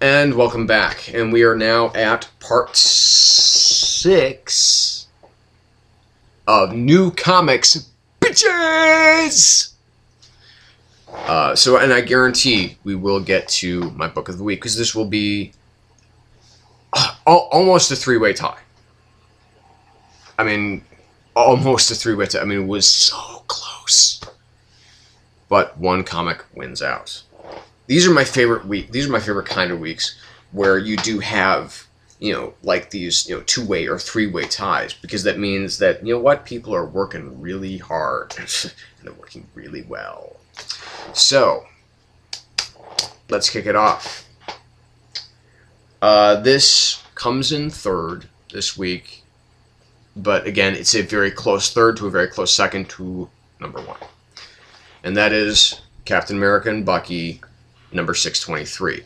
And welcome back. And we are now at part 6 of New Comics, bitches! And I guarantee we will get to my book of the week, because this will be almost a three-way tie. I mean, almost a three-way tie. I mean, it was so close. But one comic wins out. These are my favorite week. These are my favorite kind of weeks where you do have, like these, two-way or three-way ties, because that means that, what, people are working really hard and they're working really well. So, let's kick it off. This comes in third this week, but again, it's a very close third to a very close second to number 1. And that is Captain America and Bucky, number 623.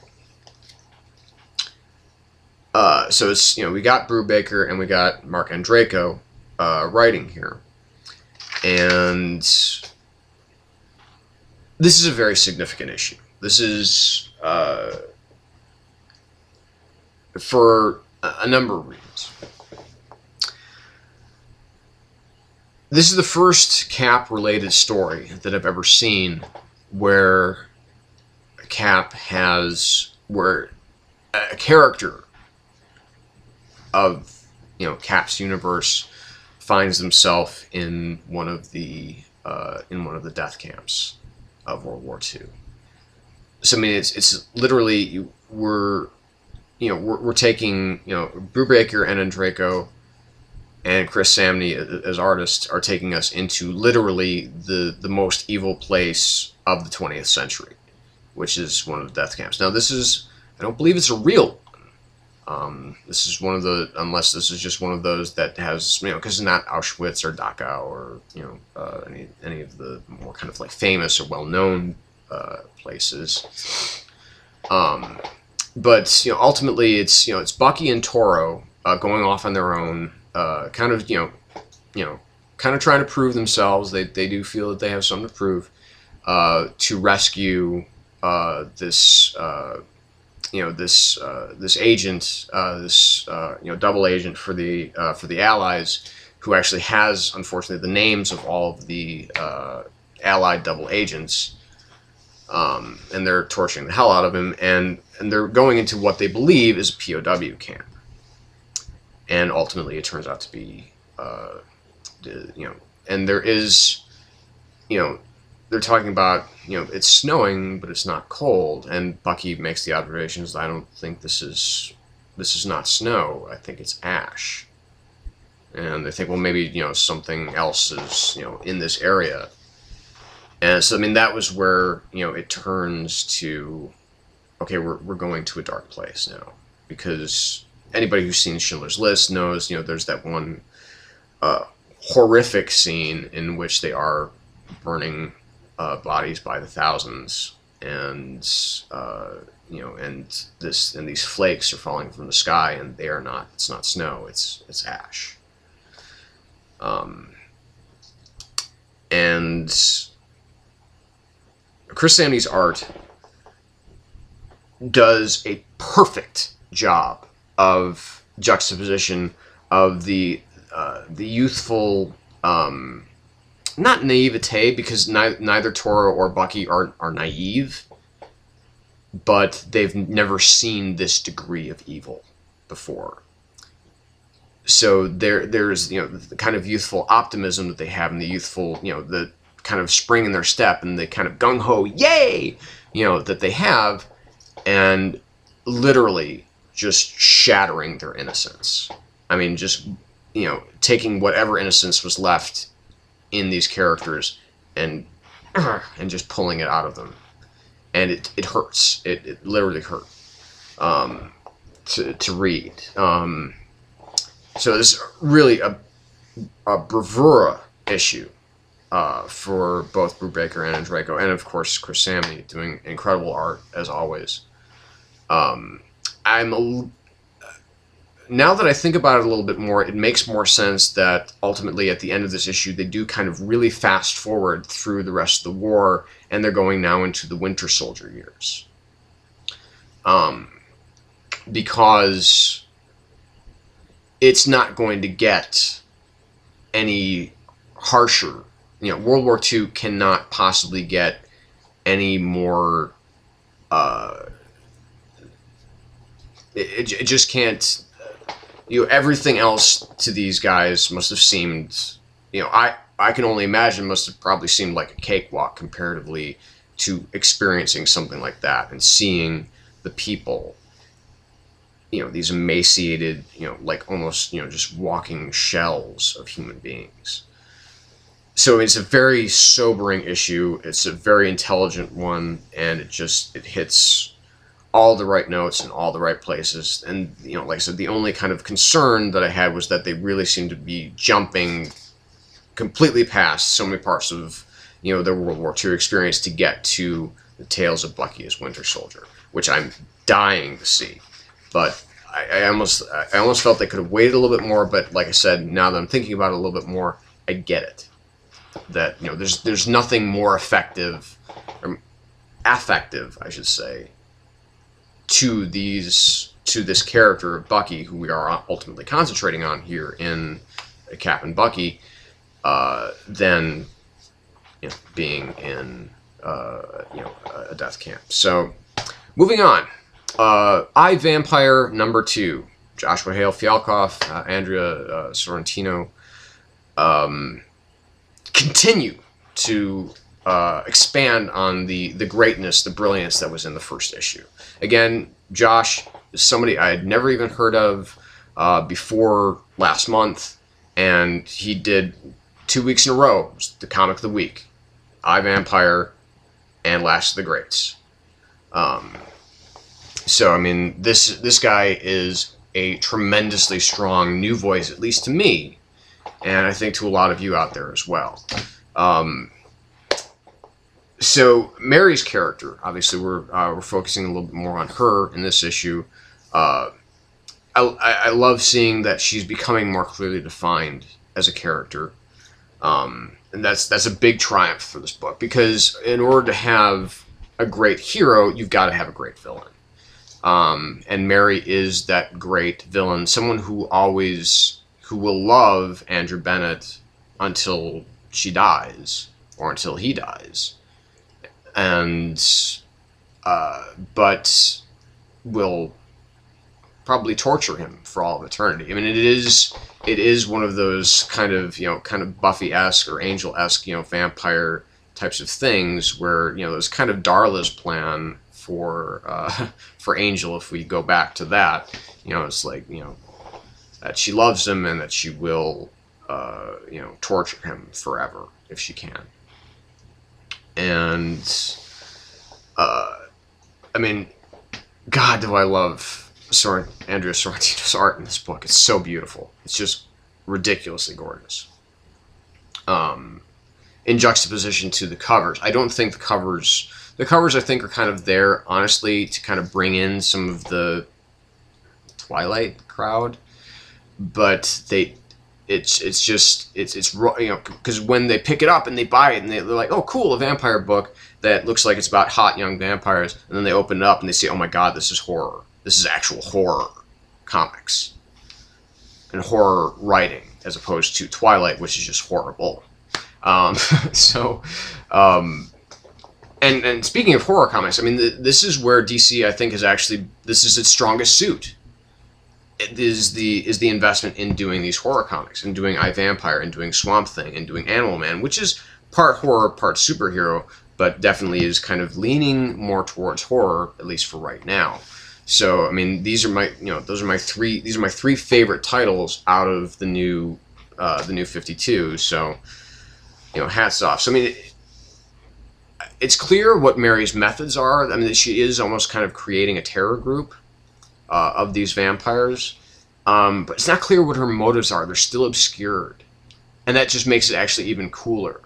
So it's, we got Brubaker and we got Mark Andreyko writing here. And this is a very significant issue. This is for a number of reasons. This is the first Cap-related story that I've ever seen where where a character of, Cap's universe finds himself in one of the death camps of World War II. So I mean, it's literally we're taking Brubaker and Andreyko and Chris Samney as artists are taking us into literally the most evil place of the 20th century, which is one of the death camps. Now I don't believe it's a real one. This is one of the, unless this is just one of those that has, because it's not Auschwitz or Dachau or, any of the more kind of like famous or well-known places. But, ultimately it's Bucky and Toro going off on their own, kind of trying to prove themselves. They do feel that they have something to prove, to rescue this agent, double agent for the Allies, who actually has, unfortunately, the names of all of the Allied double agents, and they're torturing the hell out of him, and they're going into what they believe is a POW camp, and ultimately it turns out to be, and there is, they're talking about, it's snowing, but it's not cold, and Bucky makes the observations, I don't think this is not snow, I think it's ash. And they think, well, maybe, something else is, in this area. And so, I mean, that was where, it turns to, okay, we're going to a dark place now. Because anybody who's seen Schindler's List knows, there's that one horrific scene in which they are burning bodies by the thousands, and and these flakes are falling from the sky, and they are not. It's not snow. It's ash. And Chris Samney's art does a perfect job of juxtaposition of the youthful. Not naivete, because neither Toro or Bucky are naive, but they've never seen this degree of evil before. So there's the kind of youthful optimism that they have, and the youthful the kind of spring in their step, and the kind of gung ho yay that they have, and literally just shattering their innocence. I mean, just taking whatever innocence was left in these characters and just pulling it out of them, and it hurts. It literally hurt to read. So this is really a bravura issue for both Brubaker and Andreyko, and of course Chris Samney doing incredible art as always. Now that I think about it a little bit more, it makes more sense that ultimately at the end of this issue they do kind of really fast forward through the rest of the war, and they're going now into the Winter Soldier years. because it's not going to get any harsher. You know, World War II cannot possibly get any more. It just can't. You know, everything else to these guys must have seemed. You know, I can only imagine must have probably seemed like a cakewalk comparatively to experiencing something like that and seeing the people. You know, these emaciated, you know, like almost, you know, just walking shells of human beings. So it's a very sobering issue. It's a very intelligent one, and it hits all the right notes in all the right places. And, you know, like I said, the only kind of concern that I had was that they really seemed to be jumping completely past so many parts of, you know, their World War II experience to get to the tales of Bucky as Winter Soldier, which I'm dying to see. But I almost felt they could have waited a little bit more. But like I said, now that I'm thinking about it a little bit more, I get it. That, you know, there's nothing more effective, or affective, I should say, to this character of Bucky, who we are ultimately concentrating on here in Cap and Bucky, than, you know, being in you know, a death camp. So moving on, I, Vampire #2, Joshua Hale Fialkov, Andrea Sorrentino. Continue to expand on the greatness, the brilliance that was in the first issue. Again, Josh is somebody I had never even heard of before last month, and he did 2 weeks in a row the comic of the week, I, Vampire, and Last of the Greats. So I mean, this guy is a tremendously strong new voice, at least to me. And I think to a lot of you out there as well. So Mary's character, obviously, we're focusing a little bit more on her in this issue. I love seeing that she's becoming more clearly defined as a character, and that's a big triumph for this book, because in order to have a great hero, you've got to have a great villain. And Mary is that great villain, someone who will love Andrew Bennett until she dies, or until he dies, and but will probably torture him for all of eternity. I mean, it is one of those kind of Buffy-esque or Angel-esque, you know, vampire types of things where, you know, there's kind of Darla's plan for Angel, if we go back to that. You know, it's like, you know, that she loves him and that she will, you know, torture him forever if she can. And, I mean, God, do I love Andrea Sorrentino's art in this book. It's so beautiful. It's just ridiculously gorgeous. In juxtaposition to the covers. I don't think the covers I think are kind of there, honestly, to kind of bring in some of the Twilight crowd. But it's you know, because when they pick it up and they buy it and they're like, oh cool, a vampire book that looks like it's about hot young vampires, and then they open it up and they say, oh my god, this is horror. This is actual horror comics and horror writing, as opposed to Twilight, which is just horrible. And speaking of horror comics, I mean, this is where DC, I think, this is its strongest suit. It is the investment in doing these horror comics, and doing I, Vampire, and doing Swamp Thing, and doing Animal Man, which is part horror, part superhero, but definitely is kind of leaning more towards horror, at least for right now. So, I mean, these are my three favorite titles out of the new 52. So, you know, hats off. So, I mean, it's clear what Mary's methods are. I mean, she is almost kind of creating a terror group of these vampires, but it's not clear what her motives are. They're still obscured, and that just makes it actually even cooler,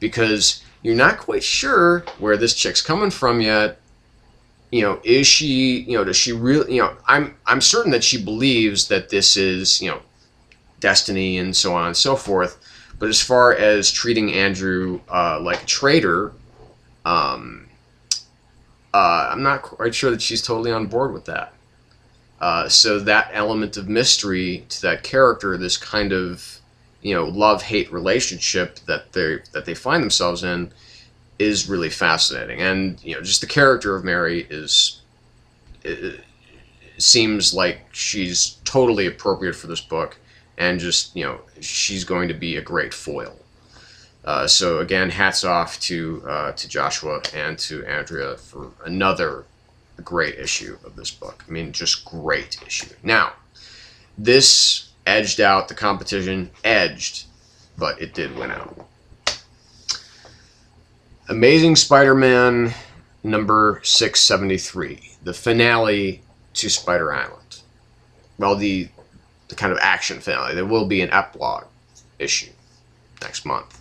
because you're not quite sure where this chick's coming from yet. You know, is she, you know, does she really, you know, I'm certain that she believes that this is, you know, destiny and so on and so forth. But as far as treating Andrew like a traitor, I'm not quite sure that she's totally on board with that. So that element of mystery to that character, this kind of, you know, love-hate relationship that they find themselves in, is really fascinating. And, you know, just the character of Mary is, it seems like she's totally appropriate for this book, and just, you know, she's going to be a great foil. So again, hats off to Joshua and to Andrea for another great issue of this book. I mean, just great issue. Now, this edged out the competition, but it did win out. Amazing Spider-Man number 673, the finale to Spider Island. Well, the kind of action finale. There will be an epilogue issue next month,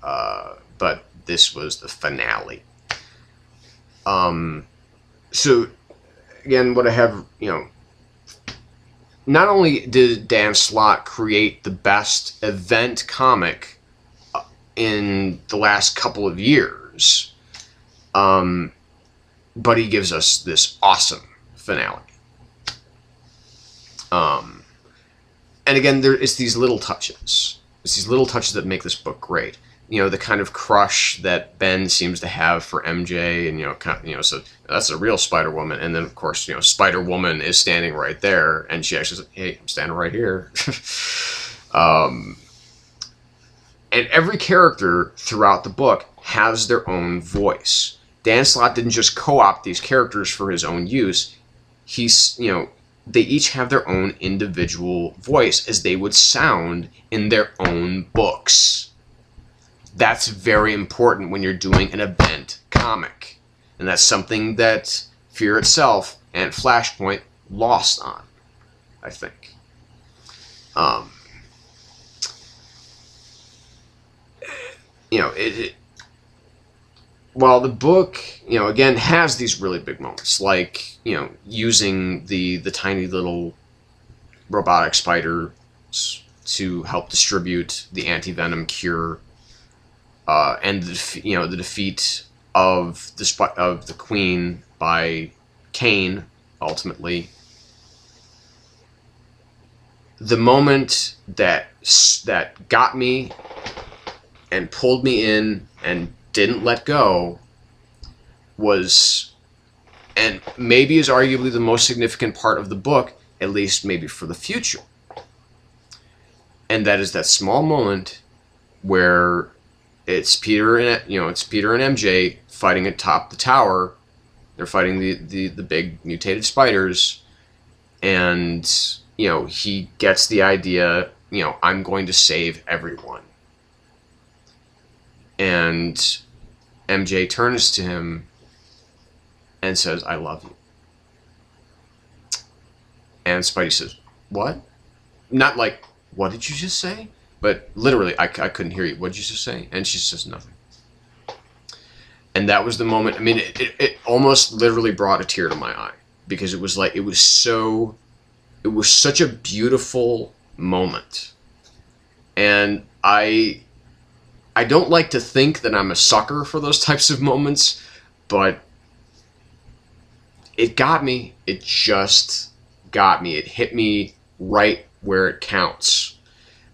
but this was the finale. So again, what I have, you know, not only did Dan Slott create the best event comic in the last couple of years, but he gives us this awesome finale. And again, it's these little touches. It's these little touches that make this book great. You know, the kind of crush that Ben seems to have for MJ, and, you know, so that's a real Spider-Woman. And then, of course, you know, Spider-Woman is standing right there, and she actually says, "Hey, I'm standing right here." And every character throughout the book has their own voice. Dan Slott didn't just co-opt these characters for his own use. He's, you know, they each have their own individual voice as they would sound in their own books. That's very important when you're doing an event comic. And that's something that Fear Itself and Flashpoint lost on, I think. You know, while the book, you know, again, has these really big moments, like, you know, using the tiny little robotic spiders to help distribute the anti-venom cure, and you know, the defeat of the Queen by Kane, ultimately. The moment that got me and pulled me in and didn't let go was, and maybe is arguably the most significant part of the book, at least maybe for the future. And that is that small moment where it's Peter and, you know, it's Peter and MJ fighting atop the tower. They're fighting the big mutated spiders, and, you know, he gets the idea, you know, I'm going to save everyone. And MJ turns to him and says, "I love you." And Spidey says, "What?" Not like, "What did you just say?" But literally, I couldn't hear you. What did you just say? And she says nothing. And that was the moment. I mean, it almost literally brought a tear to my eye, because it was like, it was such a beautiful moment. And I don't like to think that I'm a sucker for those types of moments, but it got me. It just got me. It hit me right where it counts.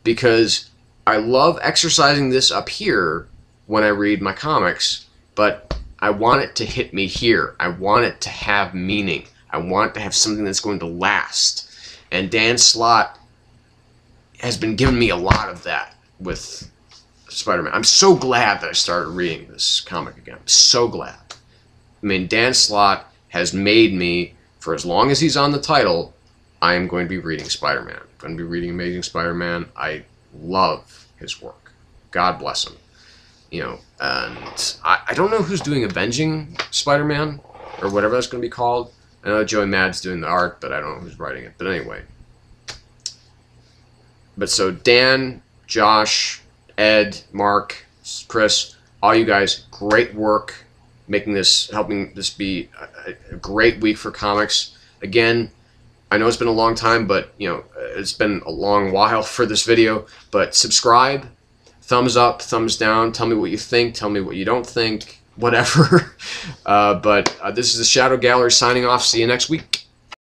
Because I love exercising this up here when I read my comics, but I want it to hit me here. I want it to have meaning. I want it to have something that's going to last. And Dan Slott has been giving me a lot of that with Spider-Man. I'm so glad that I started reading this comic again. I'm so glad. I mean, Dan Slott has made me, for as long as he's on the title, I am going to be reading Spider-Man. I'm going to be reading Amazing Spider-Man. I love his work. God bless him. You know, and I don't know who's doing Avenging Spider-Man, or whatever that's going to be called. I know Joey Mad's doing the art, but I don't know who's writing it. But anyway. But so Dan, Josh, Ed, Mark, Chris, all you guys, great work making this, helping this be a great week for comics. Again, I know it's been a long time, but, you know, it's been a long while for this video. But subscribe, thumbs up, thumbs down, tell me what you think, tell me what you don't think, whatever. But this is the Shadow Gallery signing off. See you next week.